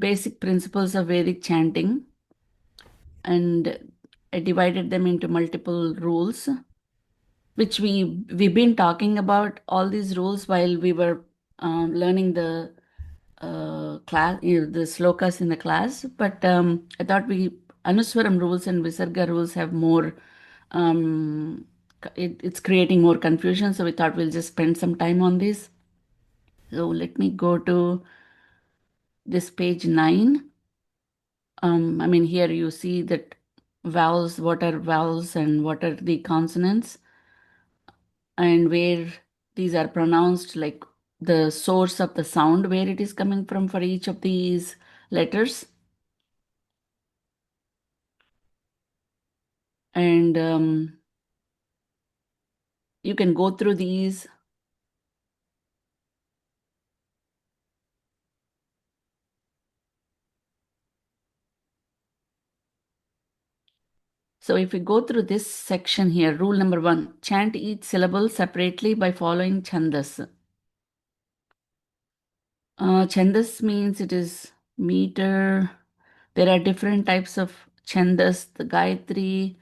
basic principles of Vedic chanting, and I divided them into multiple rules, which we've been talking about all these rules while we were learning the class, the slokas in the class. But I thought Anuswaram rules and Visarga rules have more. Um, it's creating more confusion, so we thought we'll just spend some time on this. So let me go to this page 9. I mean, here you see that vowels, what are vowels and what are the consonants, and where these are pronounced, like the source of the sound, where it is coming from for each of these letters. And you can go through these. So if we go through this section here, rule number 1, chant each syllable separately by following chandas. Chandas means it is meter. There are different types of chandas, the Gayatri,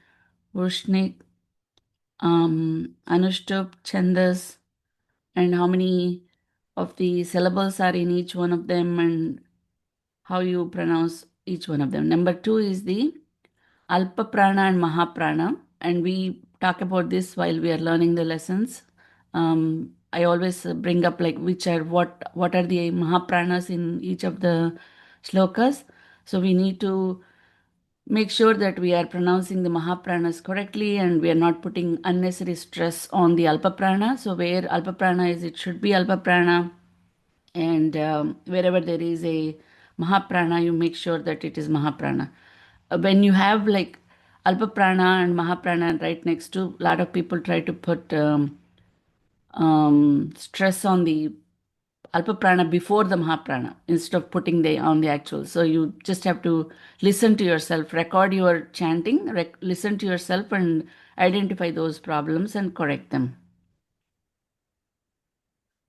Vushnik, Anushtup, chandas, and how many of the syllables are in each one of them and how you pronounce each one of them. Number 2 is the Alpa Prana and Mahaprana, and we talk about this while we are learning the lessons. I always bring up like which are what are the Mahapranas in each of the slokas. So we need to make sure that we are pronouncing the Mahapranas correctly and we are not putting unnecessary stress on the Alpa Prana. So where Alpa Prana is, it should be Alpa Prana, and wherever there is a Mahaprana, you make sure that it is Mahaprana. When you have like Alpa Prana and Mahaprana right next to, a lot of people try to put stress on the Alpa Prana before the Mahaprana instead of putting the on the actual. So you just have to listen to yourself, record your chanting, listen to yourself, and identify those problems and correct them.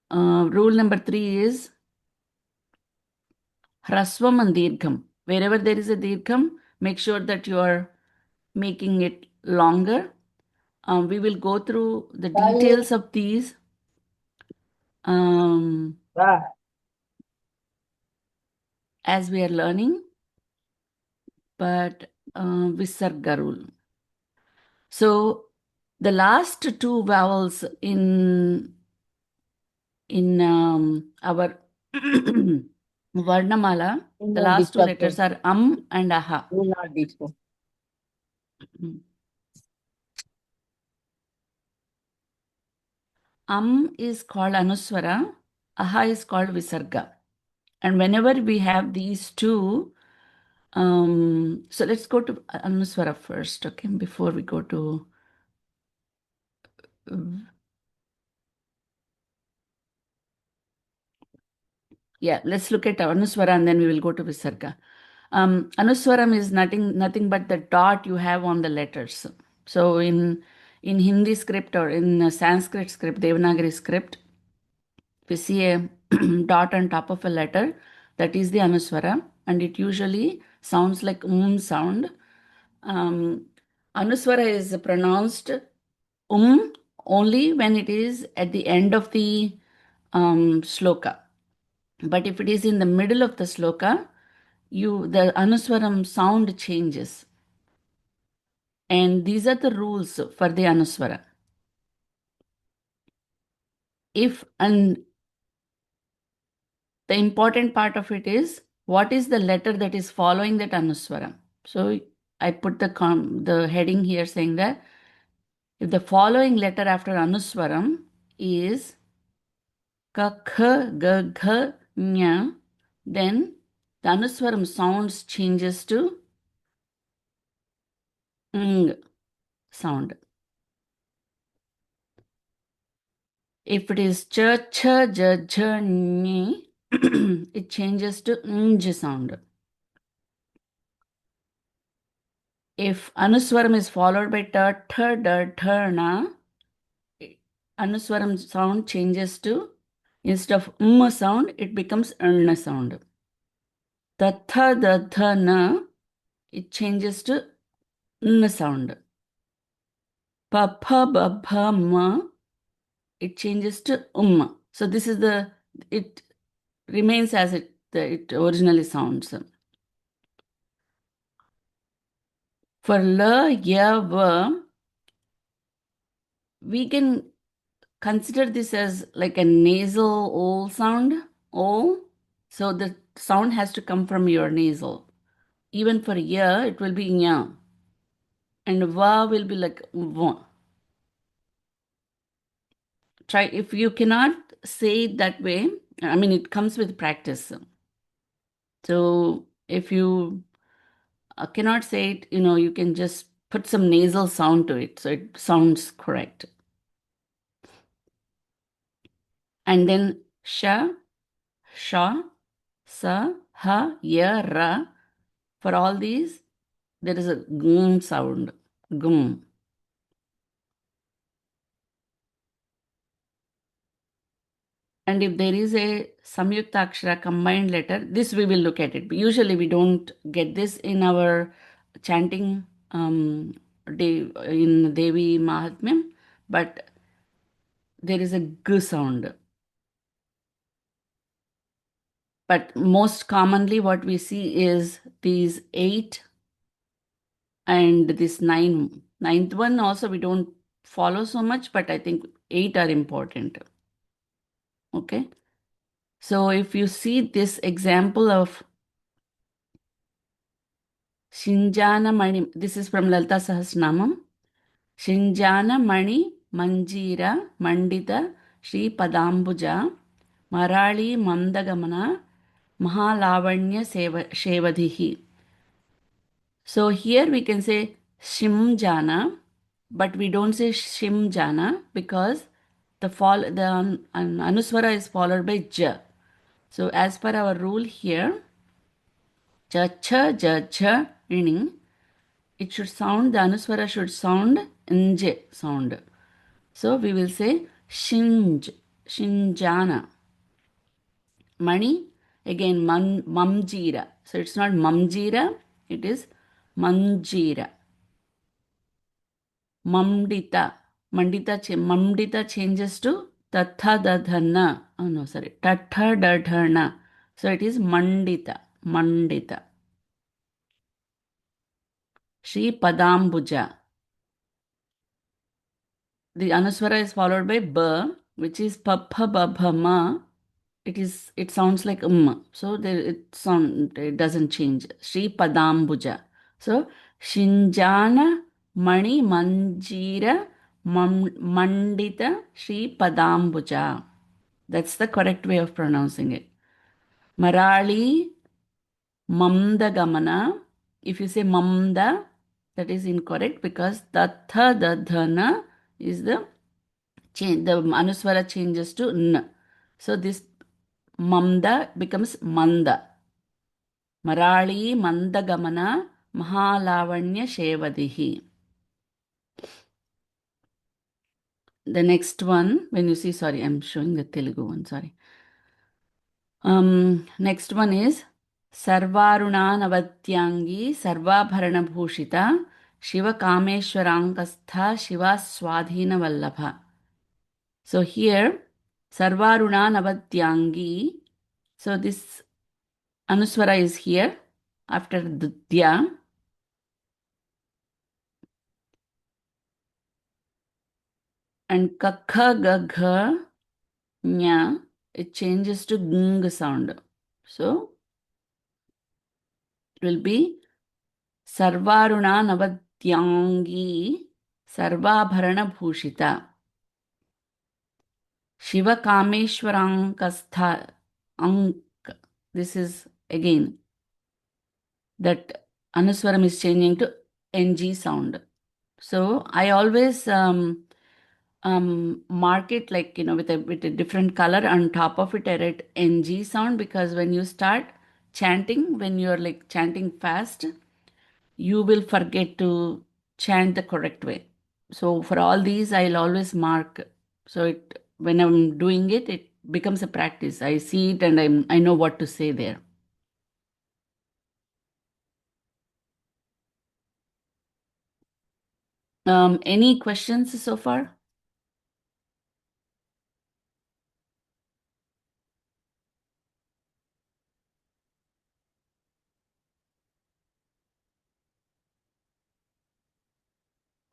Rule number 3 is Hrasvam and Dirgham. Wherever there is a Dirgham, make sure that you are making it longer. We will go through the details of these as we are learning, but Visarga rule. So the last two vowels in our Varnamala, the last two letters are and aha. Is called Anuswara, aha is called Visarga. And whenever we have these two, so let's go to Anuswara first, okay, before we go to yeah, let's look at Anuswara and then we will go to Visarga. Anuswaram is nothing but the dot you have on the letters. So in Hindi script or in Sanskrit script, Devanagari script, we see a dot on top of a letter, that is the Anuswara, and it usually sounds like sound. Um, Anuswara is pronounced only when it is at the end of the sloka. But if it is in the middle of the sloka, the Anuswaram sound changes. And these are the rules for the Anuswara. And the important part of it is what is the letter that is following that Anuswara. So I put the heading here saying that if the following letter after Anuswaram is ka, kha, ga, gha, nya, then the Anuswaram sounds changes to ng sound. If it is cha, cha, ja, ja, ni, it changes to nj sound. If Anuswaram is followed by ta, tha, da, tha, na, Anuswaram sound changes to, instead of sound, it becomes sound. The th, the th, na, it changes to n sound. Pa, pa, ba, pa, ma, it changes to So this is it remains as it originally sounds. For la, ya, va, we can consider this as like a nasal O sound. O. So the sound has to come from your nasal. Even for ya, it will be nya. And va will be like va. Try if you cannot say it that way. I mean, it comes with practice. So if you cannot say it, you can just put some nasal sound to it so it sounds correct. And then sha, sha, sa, ha, ya, ra. For all these, there is a gum sound. Gum. And if there is a samyukta akshara combined letter, this we will look at it. But usually we don't get this in our chanting in Devi Mahatmyam, but there is a g sound. But most commonly, what we see is these 8 and this 9. Ninth one also we don't follow so much, but I think 8 are important. Okay. So if you see this example of Shinjana Mani, this is from Lalita Sahasranamam. Shinjana Mani Manjira Mandita Shri Padambuja Marali Mandagamana Mahalavanya Shevadihi. So here we can say Shimjana, but we don't say Shimjana because Anuswara is followed by J. So as per our rule here, Ja, cha, ja, cha, meaning the Anuswara should sound nj sound. So we will say shinjana. Mani, again mamjira. So it's not mamjira, it is manjira. Mamdita changes to tatha dadhana. Oh no, sorry. Tatha dadhana. So it is mandita. Shri Padambuja. The Anuswara is followed by ba, which is pa pa ba ba ma. It sounds like So it doesn't change. Shri Padambuja. So Shinjana Mani Manjira Mandita Shri Padambuja. That's the correct way of pronouncing it. Marali Mamda. If you say Mamda, that is incorrect because the dhana is the Anuswara changes to N. So this Mamda becomes Manda. Marali Mandagamana Mahalavanya Shevadihi. The next one, when you see, sorry, I'm showing the Telugu one, sorry. Next one is Sarvaruna Navatyangi Sarvabharana Bhushita Shiva Kameshwarankastha Shiva Swadhina Vallabha. So here, Sarvaruna Navatyangi. So this Anuswara is here after the Dya. And Kakha Gagha Nya, it changes to Gung sound. So it will be Sarvaruna Navatyangi Sarvabharana Bhushita. Shiva Kameshwarankastha Ank. This is again that Anuswaram is changing to NG sound. So I always mark it like with a different color on top of it. I write NG sound because when you start chanting, when you're like chanting fast, you will forget to chant the correct way. So for all these, I'll always mark. So when I'm doing it, it becomes a practice. I see it and I know what to say there. Any questions so far?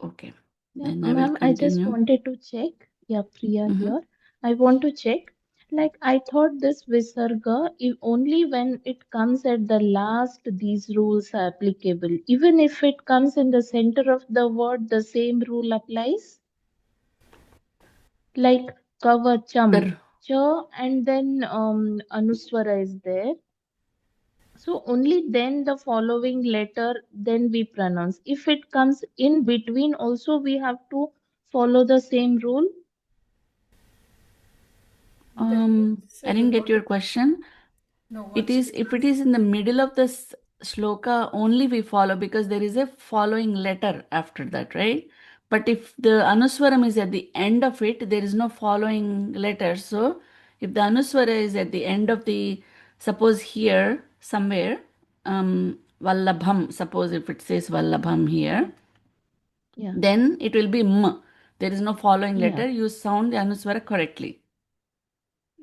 Okay, Yeah, then I will ma'am, I just continue. wanted to check. Yeah, Priya Mhm. here. I want to check. Like, I thought this Visarga, if only when it comes at the last, these rules are applicable. Even if it comes in the center of the word, the same rule applies. Like Kavacham, The Cha, and then Anuswara is there. So only then the following letter, then we pronounce. If it comes in between, also we have to follow the same rule. That means I you didn't get don't your question. know It what's is if it is in the middle of the shloka only we follow because there is a following letter after that, right? But if the anuswaram is at the end of it, there is no following letter. So if the anuswara is at the end of the, suppose here somewhere, vallabham, suppose if it says vallabham here, Yeah, then it will be m. There is no following yeah, letter. You sound the anuswara correctly.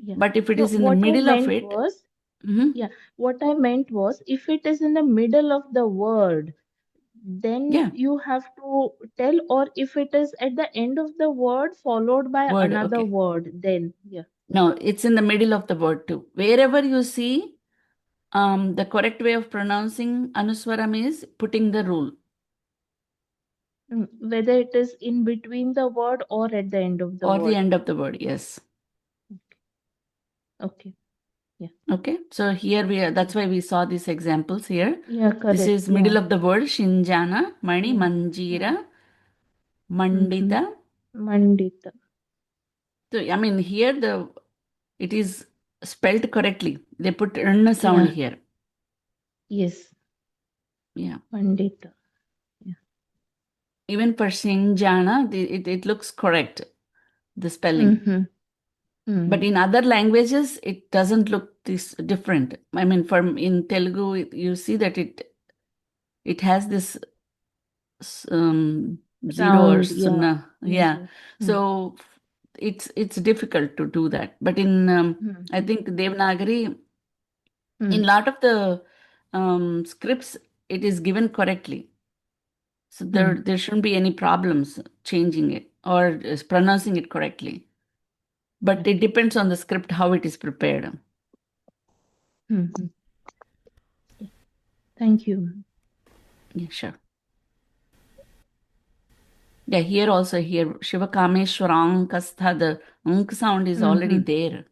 yeah. But if it No, is in the what I middle of meant it, was, mhm, yeah, what I meant was, if it is in the middle of the word, then yeah, you have to tell, or if it is at the end of the word followed by word, another okay. word, then, yeah. No, it's in the middle of the word too. Wherever you see, the correct way of pronouncing Anuswaram is putting the rule Whether it is in between the word or at the end of the or the word. end of the word. Yes. Okay, yeah, Okay. So here we are. yeah. That's why we saw these examples here. Yeah, This correct. is Yeah. middle of the word Shinjana, Mani, Mm, mm, Manjira, mm-hmm. Mandita. Mandita. So I mean here the it is spelled correctly. They put n sound Yeah, here. yes, Yeah. Mandita. Yeah. Even for Shinjana, it looks correct, the spelling. Mm-hmm. But Mm. in other languages, it doesn't look this different. I mean, from in Telugu, you see that it has this zero or Round, yeah. sunna. Yeah, Zero. Mm. so it's difficult to do that. But in I Mm-hmm. think Devanagari, in Mm. lot of the scripts, it is given correctly. So Mm. there shouldn't be any problems changing it or pronouncing it correctly. But it Okay. depends on the script how it is prepared. Mm-hmm. Yeah. Thank you. Yeah, sure. Yeah, here also here Shiva Kameshwarang the Unk sound is already Mm-hmm. there.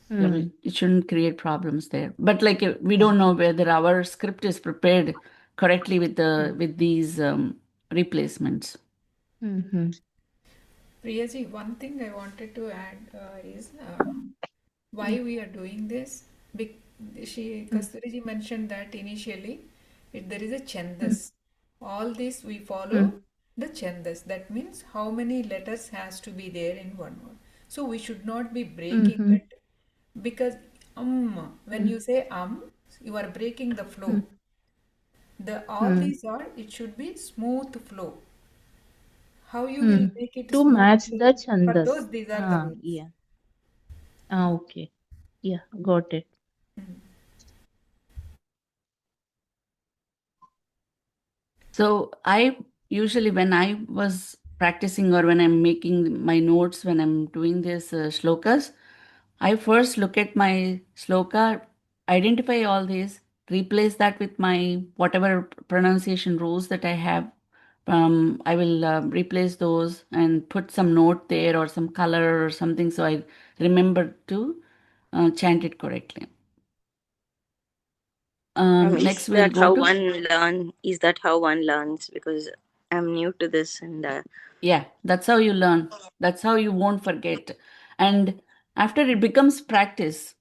So Mm. it shouldn't create problems there. But like we don't know Okay. whether our script is prepared correctly with Mm. the with these replacements. Mm-hmm. Priyaji, one thing I wanted to add is Yeah. why we are doing this. Bec- Mm. Kasturiji mentioned that initially there is a Mm. chandas. All this we follow Mm. the chandas. That means how many letters has to be there in one word. So we should not be breaking Mm-hmm. it because when Mm. you say you are breaking the flow. Mm. The all Mm. these are it should be smooth flow. How you will Mm. make it To smooth match flow? the For chandas. those, these are the Ah, rules. yeah. Ah, okay. Yeah, got it. So I usually when I was practicing or when I'm making my notes when I'm doing this shlokas, I first look at my sloka, identify all these, replace that with my whatever pronunciation rules that I have. I will replace those and put some note there or some color or something so I remember to chant it correctly. Is Next, we'll that go how to, one learn? Is that how one learns? Because I'm new to this, and yeah, that's how you learn. That's how you won't forget. And after it becomes practice,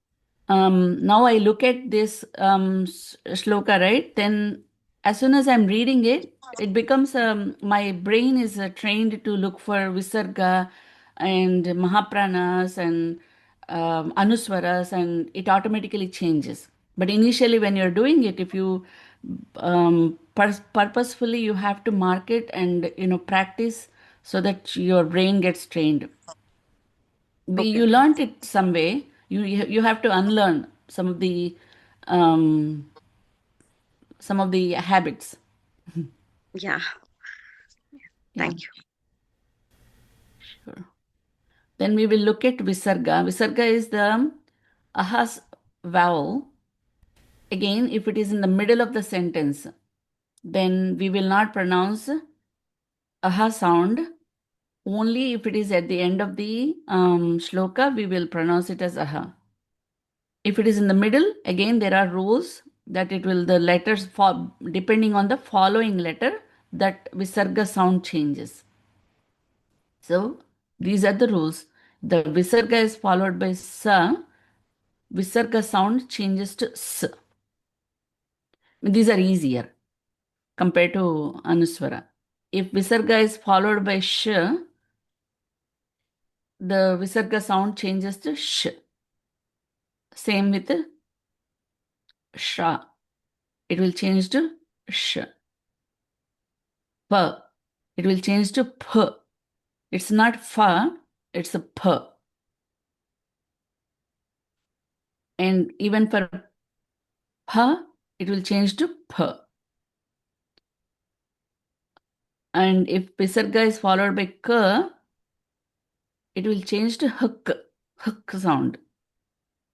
now I look at this shloka, right? Then as soon as I'm reading it, it becomes my brain is trained to look for Visarga and Mahapranas and Anuswaras, and it automatically changes. But initially, when you're doing it, if you purposefully you have to mark it and practice so that your brain gets trained. Okay. You learned it some way. You have to unlearn um, some of the habits. Yeah. Yeah, Thank you. sure. Then we will look at Visarga. Visarga is the ahas vowel. Again, if it is in the middle of the sentence, then we will not pronounce aha sound. Only if it is at the end of the shloka, we will pronounce it as aha. If it is in the middle, again, there are rules that the letters, depending on the following letter, that Visarga sound changes. So, these are the rules. The Visarga is followed by sa, Visarga sound changes to s. These are easier compared to Anuswara. If Visarga is followed by sh, the Visarga sound changes to sh. Same with sha. It will change to sh. Pa. It will change to p. It's not fa, it's a p. And even for pa, it will change to p. And if Visarga is followed by k, it will change to huk, huk sound.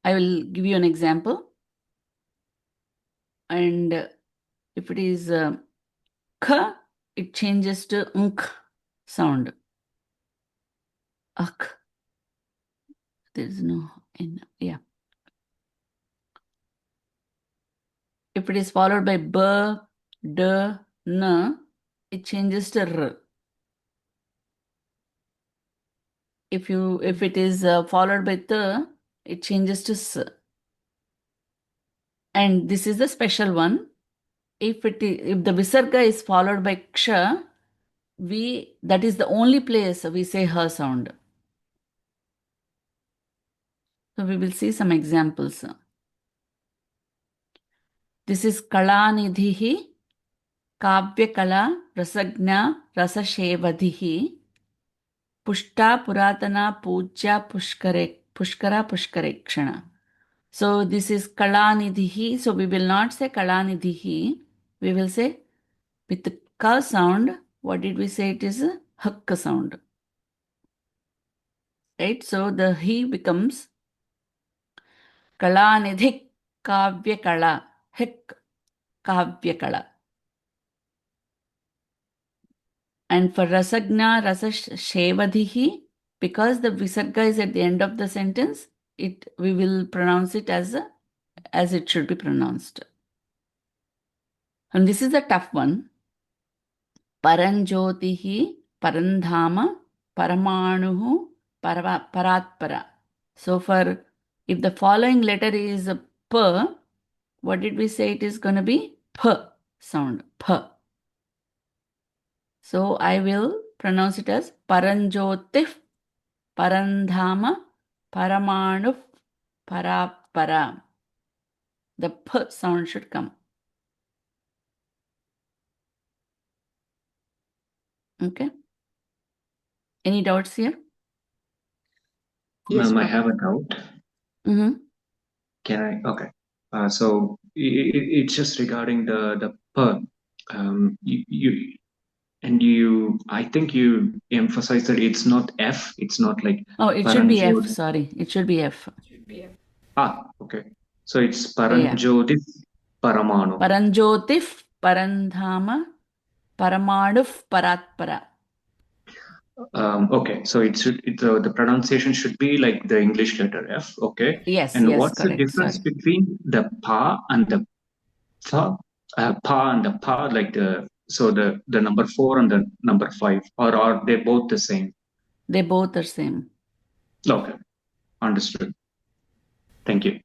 I will give you an example. And if it is k, it changes to unk sound. Ak. There is no n. Yeah. If it is followed by b, d, n, it changes to r. If it is followed by th, it changes to s. And this is the special one. If the visarga is followed by ksha, that is the only place we say her sound. So we will see some examples. This is kalanidhihi, kavyakala, rasagna, rasashevadhihi, pushta, puratana, pujya, pushkara, pushkarekshana. So this is kalanidhihi. So we will not say kalanidhihi. We will say with the ka sound. What did we say? It is a hakka sound. Right? So the he becomes kalanidhik kavyakala. Hik kavyakala. And for rasagna, rasashevadhihi, because the visarga is at the end of the sentence, we will pronounce it as it should be pronounced. And this is a tough one. Paranjyotihi, Parandhama, Paramanuhu, Paratpara. So if the following letter is a P, what did we say it is going to be? P sound. P. So I will pronounce it as Paranjyotif, Parandhama, Paramanu, Parapara. The P sound should come. Okay. Any doubts here? Yes, Ma'am, I ma'am. have a doubt. Mm-hmm. Can I? Okay. So it's just regarding the per. I think you emphasized that it's not F. It's not like Oh, it should be F. Paranjot. Sorry. It should be F. Should be a Okay. So it's Yeah. Paranjyotif Paramanu. Paranjyotif, Parandhama, Paramanuf, Paratpara. Okay, so the pronunciation should be like the English letter F. Okay, Yes, and yes, what's the correct. difference Sorry. between the pa and the tha? Pa and the pa, like the number 4 and the number 5, or are they both the same? They both are same. Okay, understood. Thank you.